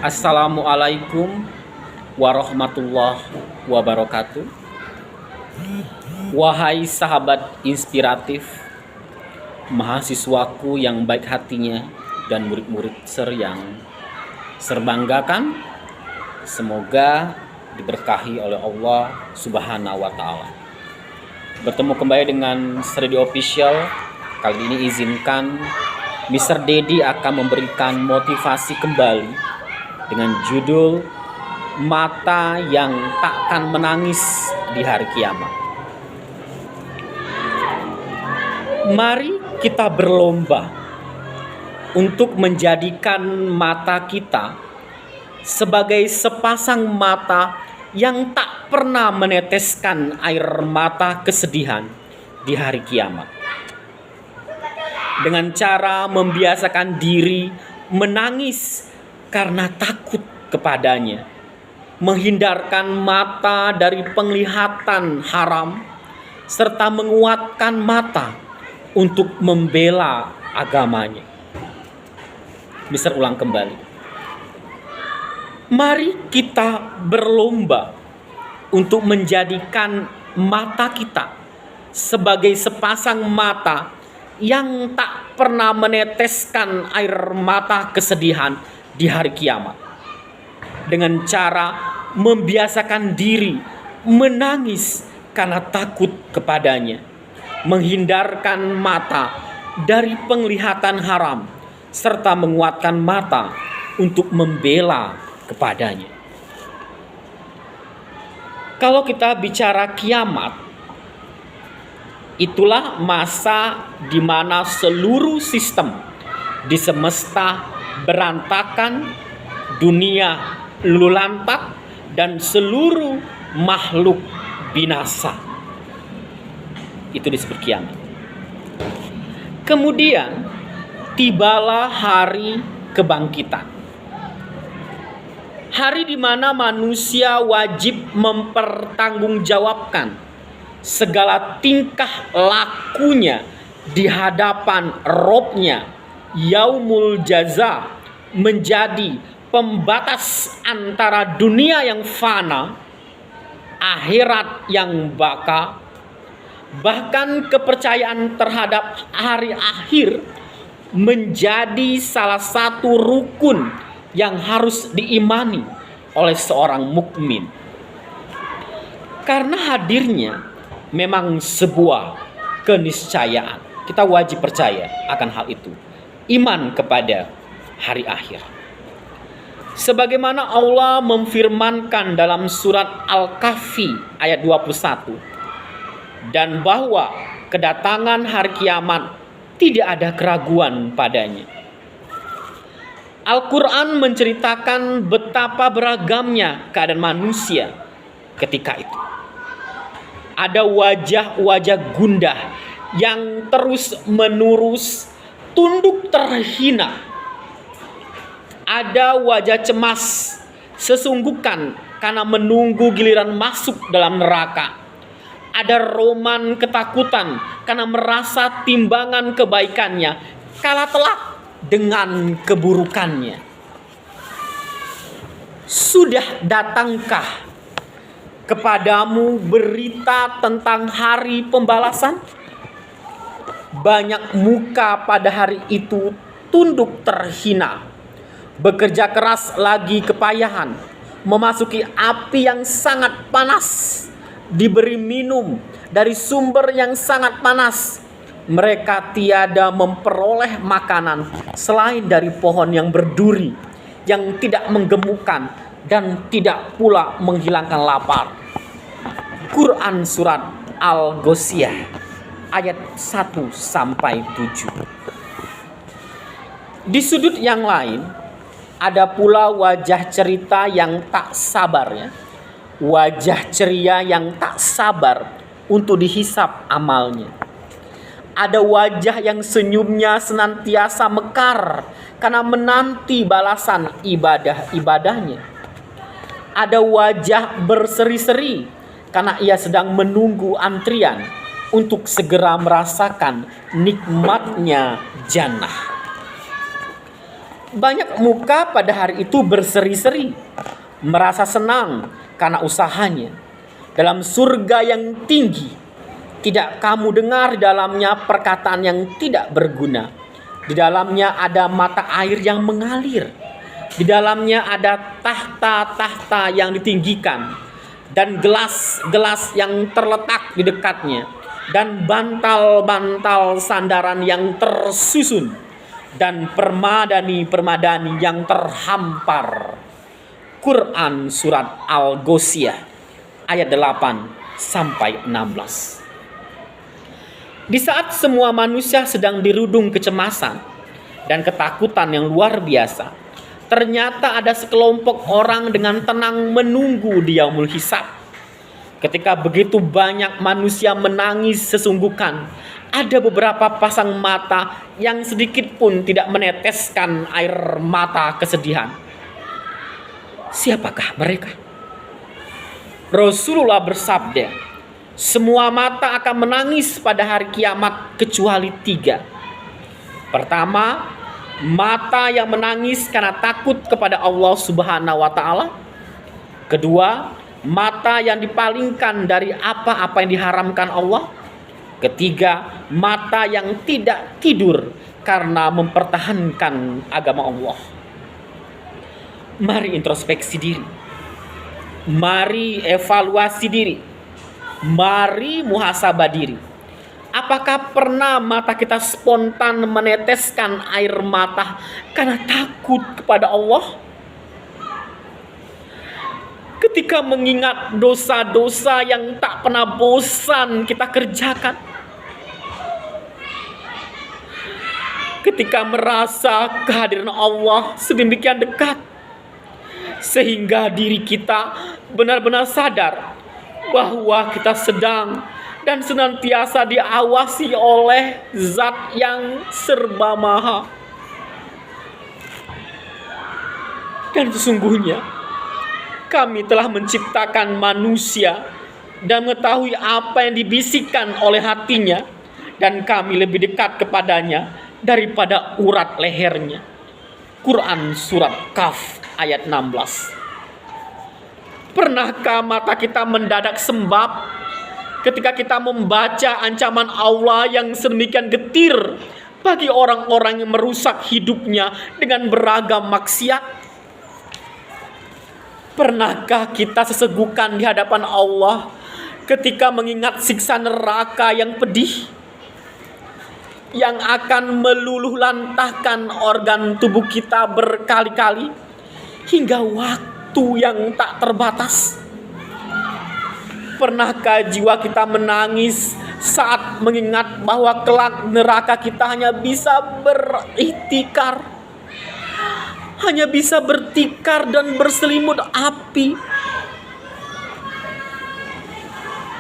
Assalamualaikum warahmatullahi wabarakatuh. Wahai sahabat inspiratif, mahasiswaku yang baik hatinya dan murid-murid yang serbanggakan, semoga diberkahi oleh Allah Subhanahu wa Ta'ala. Bertemu kembali dengan Serdi Official. Kali ini izinkan Mr. Dedi akan memberikan motivasi kembali dengan judul Mata yang Takkan Menangis di Hari Kiamat. Mari kita berlomba untuk menjadikan mata kita sebagai sepasang mata yang tak pernah meneteskan air mata kesedihan di hari kiamat. Dengan cara membiasakan diri menangis karena takut kepadanya, menghindarkan mata dari penglihatan haram, serta menguatkan mata untuk membela agamanya. Bisa ulang kembali. Mari kita berlomba untuk menjadikan mata kita sebagai sepasang mata yang tak pernah meneteskan air mata kesedihan di hari kiamat. Dengan cara membiasakan diri menangis karena takut kepadanya, menghindarkan mata dari penglihatan haram, serta menguatkan mata untuk membela kepadanya. Kalau kita bicara kiamat, itulah masa di mana seluruh sistem di semesta berantakan, dunia lululantak, dan seluruh makhluk binasa. Itu disebut kiamat. Kemudian tibalah hari kebangkitan. Hari di mana manusia wajib mempertanggungjawabkan segala tingkah lakunya di hadapan Robnya. Yaumul Jaza menjadi pembatas antara dunia yang fana, akhirat yang baka. Bahkan kepercayaan terhadap hari akhir menjadi salah satu rukun yang harus diimani oleh seorang mukmin. Karena hadirnya memang sebuah keniscayaan. Kita wajib percaya akan hal itu. Iman kepada hari akhir. Sebagaimana Allah memfirmankan dalam surat Al-Kahfi ayat 21. Dan bahwa kedatangan hari kiamat tidak ada keraguan padanya. Al-Quran menceritakan betapa beragamnya keadaan manusia ketika itu. Ada wajah-wajah gundah yang terus-menerus tunduk terhina. Ada wajah cemas sesungguhkan karena menunggu giliran masuk dalam neraka. Ada roman ketakutan karena merasa timbangan kebaikannya kalah telak dengan keburukannya. Sudah datangkah kepadamu berita tentang hari pembalasan? Banyak muka pada hari itu tunduk terhina, bekerja keras lagi kepayahan, memasuki api yang sangat panas, diberi minum dari sumber yang sangat panas. Mereka tiada memperoleh makanan selain dari pohon yang berduri, yang tidak menggemukkan dan tidak pula menghilangkan lapar. Quran surat Al-Ghasyiyah ayat 1-7. Di sudut yang lain ada pula wajah cerita yang tak sabar ya. Wajah ceria yang tak sabar untuk dihisap amalnya. Ada wajah yang senyumnya senantiasa mekar karena menanti balasan ibadah-ibadahnya. Ada wajah berseri-seri karena ia sedang menunggu antrian untuk segera merasakan nikmatnya jannah. Banyak muka pada hari itu berseri-seri, merasa senang karena usahanya. Dalam surga yang tinggi, tidak kamu dengar di dalamnya perkataan yang tidak berguna. Di dalamnya ada mata air yang mengalir. Di dalamnya ada tahta-tahta yang ditinggikan, dan gelas-gelas yang terletak di dekatnya, dan bantal-bantal sandaran yang tersusun, dan permadani-permadani yang terhampar. Quran surat Al-Ghoshiyah ayat 8 sampai 16. Di saat semua manusia sedang dirudung kecemasan dan ketakutan yang luar biasa, ternyata ada sekelompok orang dengan tenang menunggu di yaumul hisab. Ketika begitu banyak manusia menangis sesungguhkan, ada beberapa pasang mata yang sedikit pun tidak meneteskan air mata kesedihan. Siapakah mereka? Rasulullah bersabda, semua mata akan menangis pada hari kiamat kecuali 3. Pertama, mata yang menangis karena takut kepada Allah Subhanahu wa Ta'ala. Kedua, mata yang dipalingkan dari apa-apa yang diharamkan Allah. Ketiga, mata yang tidak tidur karena mempertahankan agama Allah. Mari introspeksi diri. Mari evaluasi diri. Mari muhasabah diri. Apakah pernah mata kita spontan meneteskan air mata karena takut kepada Allah? Ketika mengingat dosa-dosa yang tak pernah bosan kita kerjakan. Ketika merasa kehadiran Allah sedemikian dekat, sehingga diri kita benar-benar sadar bahwa kita sedang dan senantiasa diawasi oleh Zat yang serba maha. Dan sesungguhnya kami telah menciptakan manusia dan mengetahui apa yang dibisikkan oleh hatinya, dan kami lebih dekat kepadanya daripada urat lehernya. Quran surat Kaf ayat 16. Pernahkah mata kita mendadak sembab ketika kita membaca ancaman Allah yang sedemikian getir bagi orang-orang yang merusak hidupnya dengan beragam maksiat? Pernahkah kita sesegukan di hadapan Allah ketika mengingat siksa neraka yang pedih, yang akan meluluh lantahkan organ tubuh kita berkali-kali hingga waktu yang tak terbatas? Pernahkah jiwa kita menangis saat mengingat bahwa kelak neraka kita hanya bisa berikhtikar, hanya bisa bertikar dan berselimut api?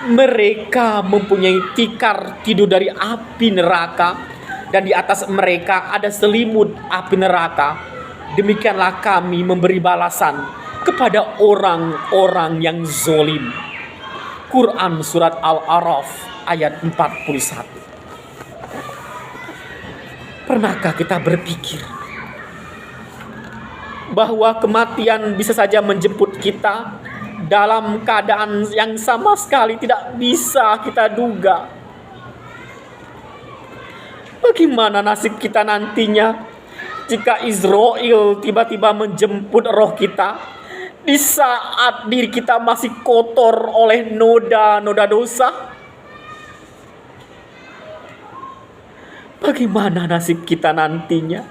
Mereka mempunyai tikar tidur dari api neraka, dan di atas mereka ada selimut api neraka. Demikianlah kami memberi balasan kepada orang-orang yang zolim. Quran surat Al-A'raf ayat 41. Pernahkah kita berpikir bahwa kematian bisa saja menjemput kita dalam keadaan yang sama sekali tidak bisa kita duga? Bagaimana nasib kita nantinya jika Israel tiba-tiba menjemput roh kita di saat diri kita masih kotor oleh noda-noda dosa? Bagaimana nasib kita nantinya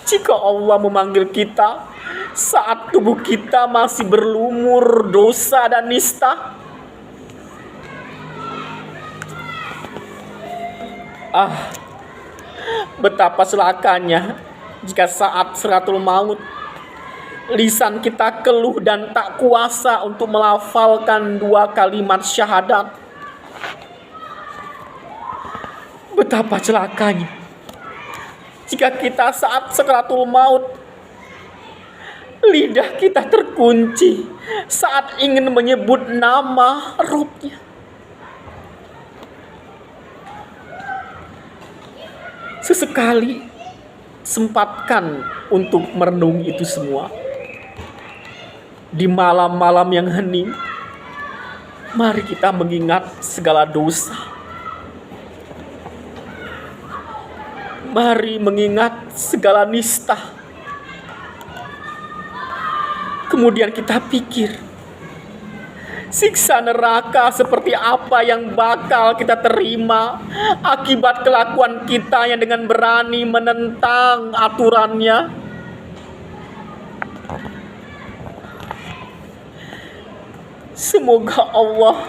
jika Allah memanggil kita saat tubuh kita masih berlumur dosa dan nista? Betapa celakanya jika saat sakaratul maut lisan kita keluh dan tak kuasa untuk melafalkan 2 kalimat syahadat. Betapa celakanya jika kita saat sakaratul maut lidah kita terkunci saat ingin menyebut nama Rabb-Nya. Sesekali sempatkan untuk merenung itu semua. Di malam-malam yang hening, mari kita mengingat segala dosa. Mari mengingat segala nista. Kemudian kita pikir, siksa neraka seperti apa yang bakal kita terima akibat kelakuan kita yang dengan berani menentang aturannya. Semoga Allah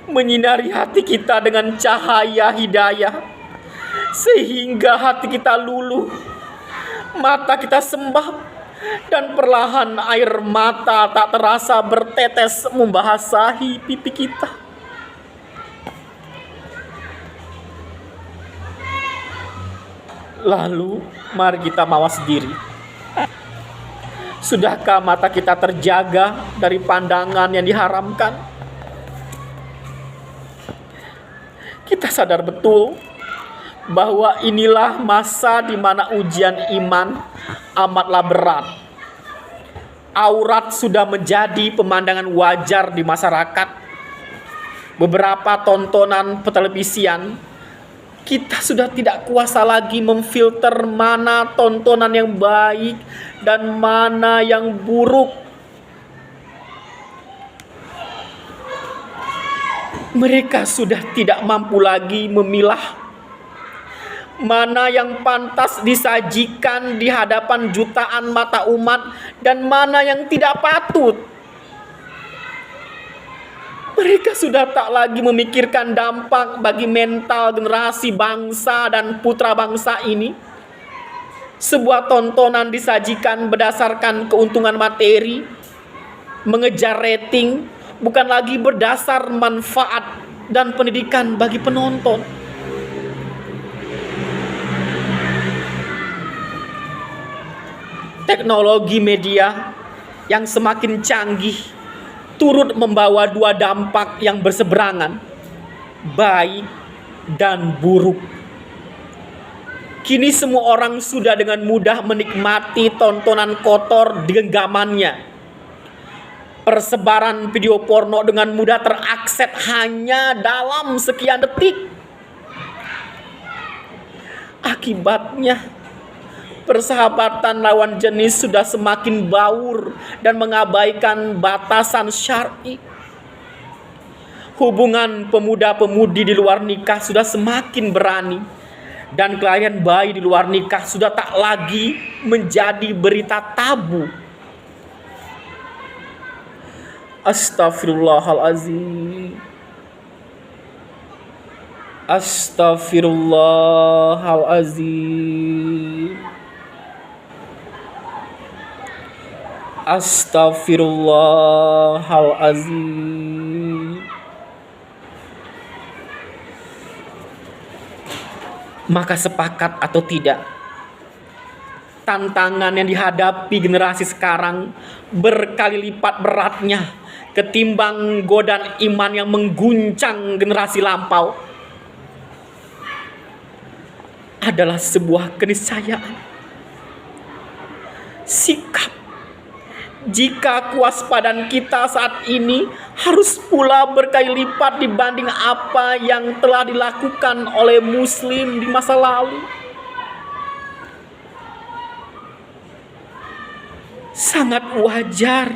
menyinari hati kita dengan cahaya hidayah, sehingga hati kita luluh, mata kita sembab, dan perlahan air mata tak terasa bertetes membasahi pipi kita. Lalu mari kita mawas diri. Sudahkah mata kita terjaga dari pandangan yang diharamkan? Kita sadar betul bahwa inilah masa di mana ujian iman amatlah berat. Aurat sudah menjadi pemandangan wajar di masyarakat. Beberapa tontonan televisian, kita sudah tidak kuasa lagi memfilter mana tontonan yang baik dan mana yang buruk. Mereka sudah tidak mampu lagi memilah mana yang pantas disajikan di hadapan jutaan mata umat dan mana yang tidak patut. Mereka sudah tak lagi memikirkan dampak bagi mental generasi bangsa dan putra bangsa ini. Sebuah tontonan disajikan berdasarkan keuntungan materi, mengejar rating, bukan lagi berdasar manfaat dan pendidikan bagi penonton. Teknologi media yang semakin canggih turut membawa dua dampak yang berseberangan, baik dan buruk. Kini semua orang sudah dengan mudah menikmati tontonan kotor di genggamannya. Persebaran video porno dengan mudah terakses hanya dalam sekian detik. Akibatnya, persahabatan lawan jenis sudah semakin baur dan mengabaikan batasan syar'i. Hubungan pemuda-pemudi di luar nikah sudah semakin berani, dan kelahiran bayi di luar nikah sudah tak lagi menjadi berita tabu. Astaghfirullahalazim. Astaghfirullahalazim. Astaghfirullahalazim. Maka sepakat atau tidak, tantangan yang dihadapi generasi sekarang berkali lipat beratnya ketimbang godaan iman yang mengguncang generasi lampau. Adalah sebuah keniscayaan. Sikap jika kewaspadaan kita saat ini harus pula berkali lipat dibanding apa yang telah dilakukan oleh Muslim di masa lalu. Sangat wajar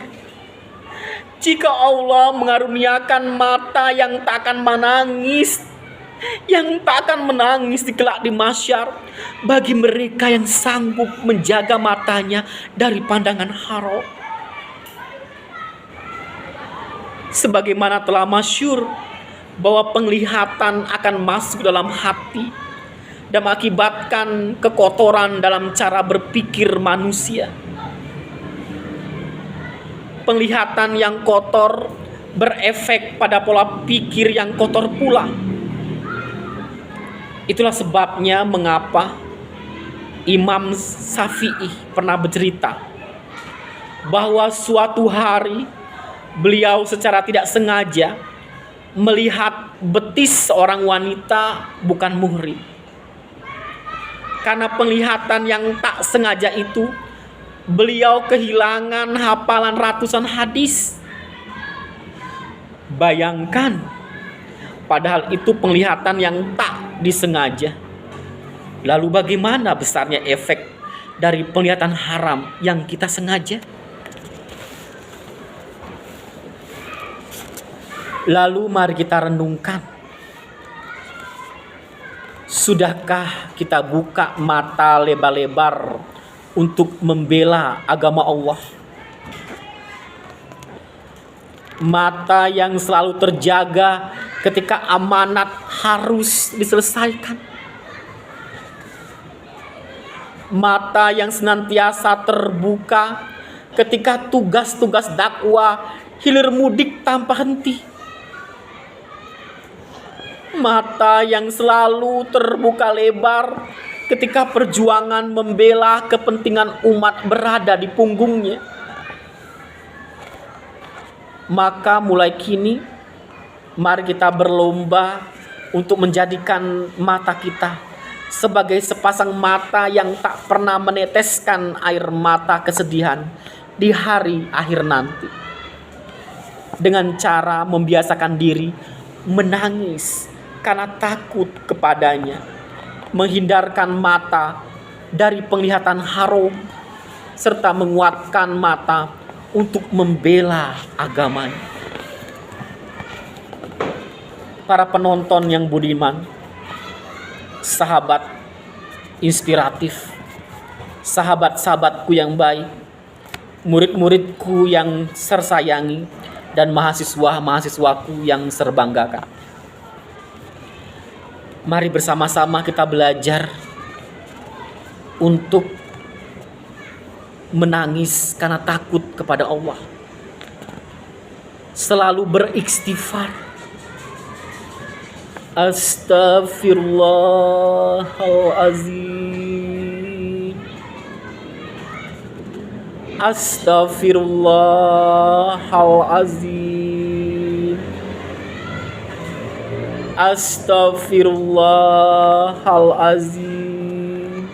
jika Allah mengaruniakan mata yang tak akan menangis, di kelak di mahsyar bagi mereka yang sanggup menjaga matanya dari pandangan haram. Sebagaimana telah masyhur bahwa penglihatan akan masuk dalam hati dan mengakibatkan kekotoran dalam cara berpikir manusia. Penglihatan yang kotor berefek pada pola pikir yang kotor pula. Itulah sebabnya mengapa Imam Syafi'i pernah bercerita bahwa suatu hari beliau secara tidak sengaja melihat betis seorang wanita bukan muhrim. Karena penglihatan yang tak sengaja itu, beliau kehilangan hafalan ratusan hadis. Bayangkan, padahal itu penglihatan yang tak disengaja. Lalu bagaimana besarnya efek dari penglihatan haram yang kita sengaja? Lalu mari kita renungkan. Sudahkah kita buka mata lebar-lebar untuk membela agama Allah? Mata yang selalu terjaga ketika amanat harus diselesaikan. Mata yang senantiasa terbuka ketika tugas-tugas dakwah hilir mudik tanpa henti. Mata yang selalu terbuka lebar ketika perjuangan membela kepentingan umat berada di punggungnya. Maka mulai kini, mari kita berlomba untuk menjadikan mata kita sebagai sepasang mata yang tak pernah meneteskan air mata kesedihan di hari akhir nanti. Dengan cara membiasakan diri menangis karena takut kepadanya, menghindarkan mata dari penglihatan haram, serta menguatkan mata untuk membela agamanya. Para penonton yang budiman, sahabat inspiratif, sahabat-sahabatku yang baik, murid-muridku yang tersayangi, dan mahasiswa-mahasiswaku yang terbanggakan. Mari bersama-sama kita belajar untuk menangis karena takut kepada Allah. Selalu beristighfar. Astaghfirullahalazim. Astaghfirullahalazim. Astaghfirullahalazim.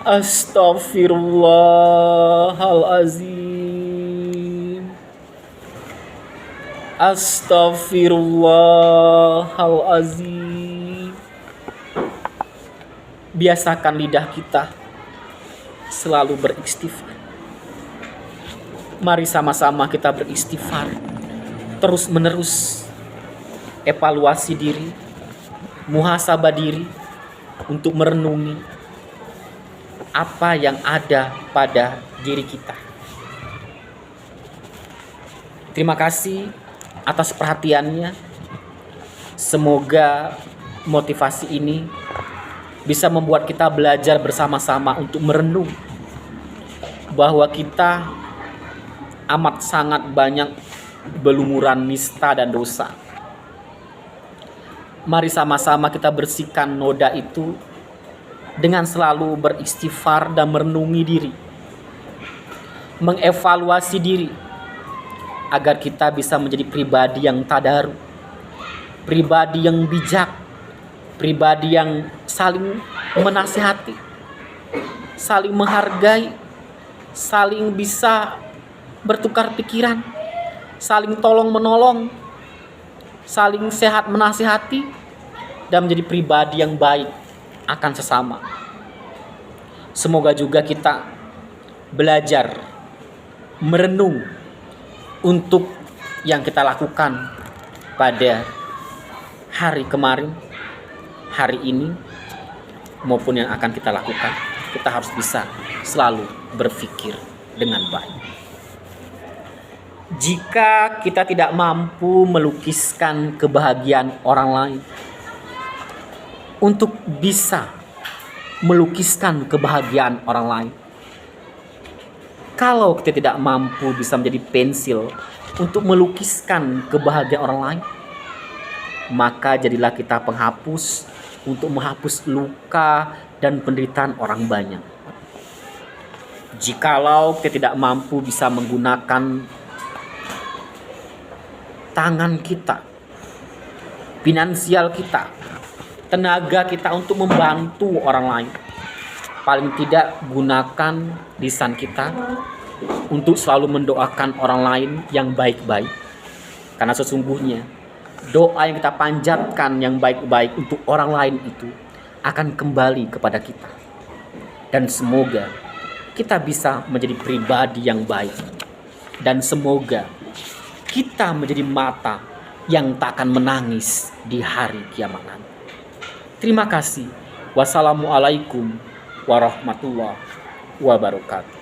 Astaghfirullahalazim. Astaghfirullahalazim. Biasakan lidah kita selalu beristighfar. Mari sama-sama kita beristighfar terus menerus, evaluasi diri, muhasabah diri untuk merenungi apa yang ada pada diri kita. Terima kasih atas perhatiannya. Semoga motivasi ini bisa membuat kita belajar bersama-sama untuk merenung bahwa kita amat sangat banyak belumuran nista dan dosa. Mari sama-sama kita bersihkan noda itu dengan selalu beristighfar dan merenungi diri, mengevaluasi diri, agar kita bisa menjadi pribadi yang tadarus, pribadi yang bijak, pribadi yang saling menasihati, saling menghargai, saling bisa bertukar pikiran, saling tolong menolong, saling sehat menasihati, dan menjadi pribadi yang baik akan sesama. Semoga juga kita belajar merenung untuk yang kita lakukan pada hari kemarin, hari ini, maupun yang akan kita lakukan. Kita harus bisa selalu berpikir dengan baik. Jika kita tidak mampu melukiskan kebahagiaan orang lain, untuk bisa melukiskan kebahagiaan orang lain, kalau kita tidak mampu bisa menjadi pensil untuk melukiskan kebahagiaan orang lain, maka jadilah kita penghapus untuk menghapus luka dan penderitaan orang banyak. Jikalau kita tidak mampu bisa menggunakan tangan kita, finansial kita, tenaga kita untuk membantu orang lain. Paling tidak gunakan lisan kita untuk selalu mendoakan orang lain yang baik-baik. Karena sesungguhnya doa yang kita panjatkan yang baik-baik untuk orang lain itu akan kembali kepada kita. Dan semoga kita bisa menjadi pribadi yang baik. Dan semoga kita menjadi mata yang tak akan menangis di hari kiamat nanti. Terima kasih. Wassalamualaikum warahmatullahi wabarakatuh.